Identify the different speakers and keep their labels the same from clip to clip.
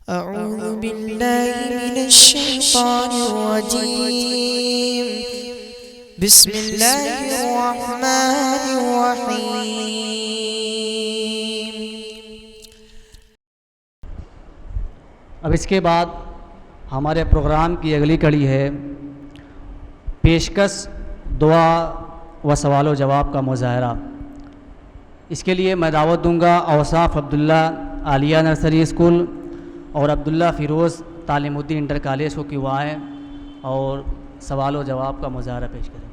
Speaker 1: أعوذ بالله من الشيطان الرجيم بسم الله الرحمن الرحيم۔
Speaker 2: اب اس کے بعد ہمارے پروگرام کی اگلی کڑی ہے پیشکش دعا و سوال و جواب کا مظاہرہ۔ اس کے لیے میں دعوت دوں گا اوصاف عبداللہ عالیہ نرسری اسکول اور عبداللہ فیروز تعلیم الدین انٹر کالج کو کہ وہ آئیں اور سوال و جواب کا مظاہرہ پیش کریں۔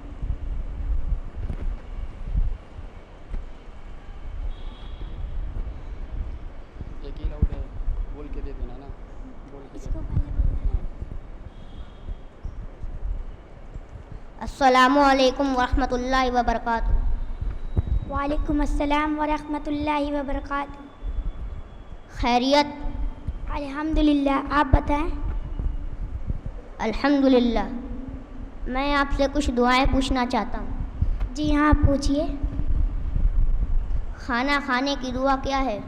Speaker 3: السلام علیکم ورحمۃ اللہ وبرکاتہ۔
Speaker 4: وعلیکم السلام ورحمۃ اللہ وبرکاتہ۔
Speaker 3: خیریت؟
Speaker 4: الحمدللہ، آپ بتائیں۔
Speaker 3: الحمدللہ۔ میں آپ سے کچھ دعائیں پوچھنا چاہتا ہوں۔
Speaker 4: جی ہاں، پوچھیے۔
Speaker 3: کھانا کھانے کی دعا کیا ہے؟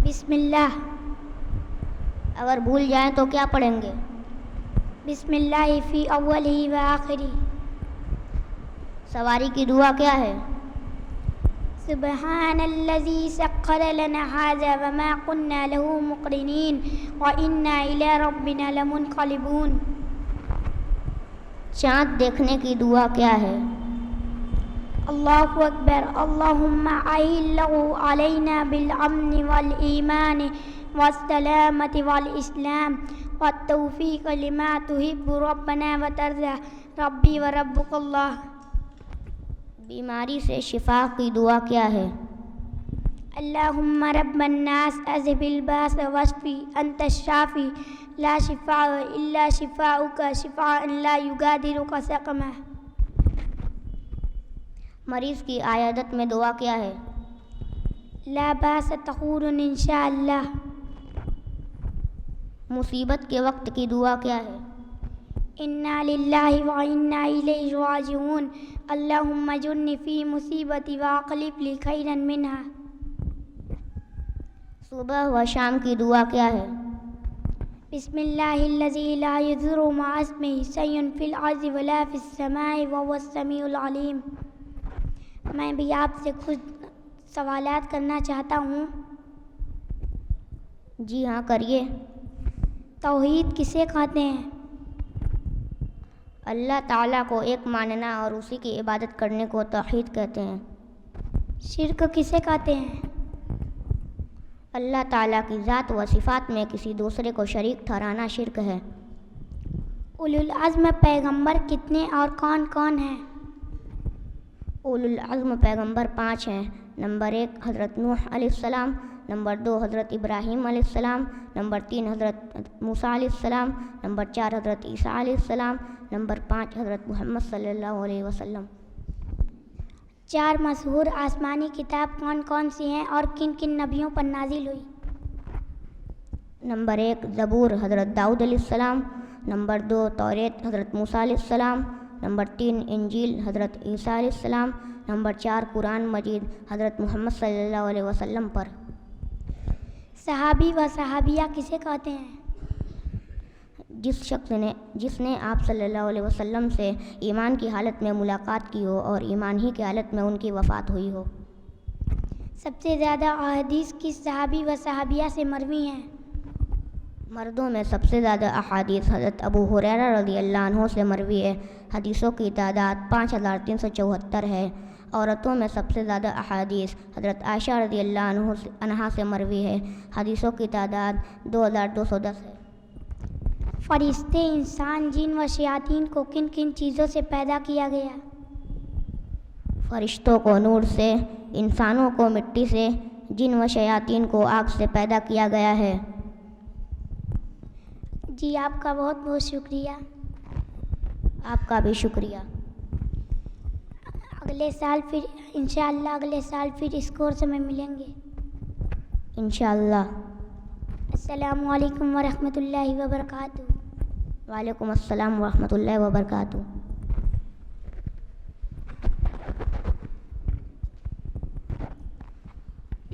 Speaker 4: بسم اللہ۔
Speaker 3: اگر بھول جائیں تو کیا پڑھیں گے؟
Speaker 4: بسم اللہ فی اولہ و آخری۔
Speaker 3: سواری کی دعا کیا ہے؟
Speaker 4: سبحان الذی سخر لنا ھذا وما كنا له مقرنین وإنا إلی ربنا لمنقلبون۔
Speaker 3: چاند دیکھنے کی دعا کیا ہے؟
Speaker 4: اللہ اکبر۔ اللہم احلہ علینا بالامن والایمان والسلامۃ والاسلام والتوفیق لما تحب ربنا وترضى ربی وربک اللہ۔
Speaker 3: بیماری سے شفا کی دعا کیا ہے؟
Speaker 4: اللہم رب الناس اذهب الباس واشفی انت الشافی لا شفاء الا شفاؤک شفاء لا یغادر سقما۔
Speaker 3: مریض کی عیادت میں دعا کیا ہے؟
Speaker 4: لا باس طہور انشاء اللہ۔
Speaker 3: مصیبت کے وقت کی دعا کیا ہے؟
Speaker 4: انا للہ و انا الیہ راجعون۔ اللہم اجرنی فی مصیبتی واخلف لی خیرا منہا۔
Speaker 3: صبح و شام کی دعا کیا ہے؟
Speaker 4: بسم اللہ الذی لا یضر مع اسمہ شیء فی الارض ولا فی السماء وہو السمیع العلیم۔ میں بھی آپ سے کچھ سوالات کرنا چاہتا ہوں۔
Speaker 3: جی ہاں، کریے۔
Speaker 4: توحید کسے کہتے ہیں؟
Speaker 3: اللہ تعالیٰ کو ایک ماننا اور اسی کی عبادت کرنے کو توحید کہتے ہیں۔
Speaker 4: شرک کسے کہتے ہیں؟
Speaker 3: اللہ تعالیٰ کی ذات و صفات میں کسی دوسرے کو شریک ٹھہرانا شرک ہے۔
Speaker 4: اولو العزم پیغمبر کتنے اور کون کون ہیں؟
Speaker 3: اولو العزم پیغمبر 5 ہیں۔ نمبر 1 حضرت نوح علیہ السلام، نمبر 2 حضرت ابراہیم علیہ السلام، نمبر 3 حضرت موسیٰ علیہ السلام، نمبر 4 حضرت عیسیٰ علیہ السلام، نمبر 5 حضرت محمد صلی اللہ علیہ وسلم۔
Speaker 4: 4 مشہور آسمانی کتاب کون کون سی ہیں اور کن کن نبیوں پر نازل ہوئی؟
Speaker 3: نمبر 1 زبور حضرت داؤد علیہ السلام، نمبر 2 توریت حضرت موسیٰ علیہ السلام، نمبر 3 انجیل حضرت عیسیٰ علیہ السلام، نمبر 4 قرآن مجید حضرت محمد صلی اللہ علیہ وسلم پر۔
Speaker 4: صحابی و صحابیہ کسے کہتے ہیں؟
Speaker 3: جس نے آپ صلی اللہ علیہ وسلم سے ایمان کی حالت میں ملاقات کی ہو اور ایمان ہی کی حالت میں ان کی وفات ہوئی ہو۔
Speaker 4: سب سے زیادہ احادیث کس صحابی و صحابیہ سے مروی ہیں؟
Speaker 3: مردوں میں سب سے زیادہ احادیث حضرت ابو ہریرہ رضی اللہ عنہ سے مروی ہے۔ حدیثوں کی تعداد 5374 ہے۔ عورتوں میں سب سے زیادہ احادیث حضرت عائشہ رضی اللہ عنہا سے مروی ہے۔ حدیثوں کی تعداد 2210 ہے۔
Speaker 4: فرشتے، انسان، جن و شیاطین کو کن کن چیزوں سے پیدا کیا گیا؟
Speaker 3: فرشتوں کو نور سے، انسانوں کو مٹی سے، جن و شیاطین کو آگ سے پیدا کیا گیا ہے۔
Speaker 4: جی آپ کا بہت بہت شکریہ۔
Speaker 3: آپ کا بھی شکریہ۔
Speaker 4: اگلے سال پھر انشاءاللہ اس کورس میں ملیں گے
Speaker 3: انشاءاللہ۔
Speaker 4: السلام علیکم ورحمۃ اللہ وبرکاتہ۔
Speaker 3: وعلیکم السلام ورحمۃ اللہ وبرکاتہ۔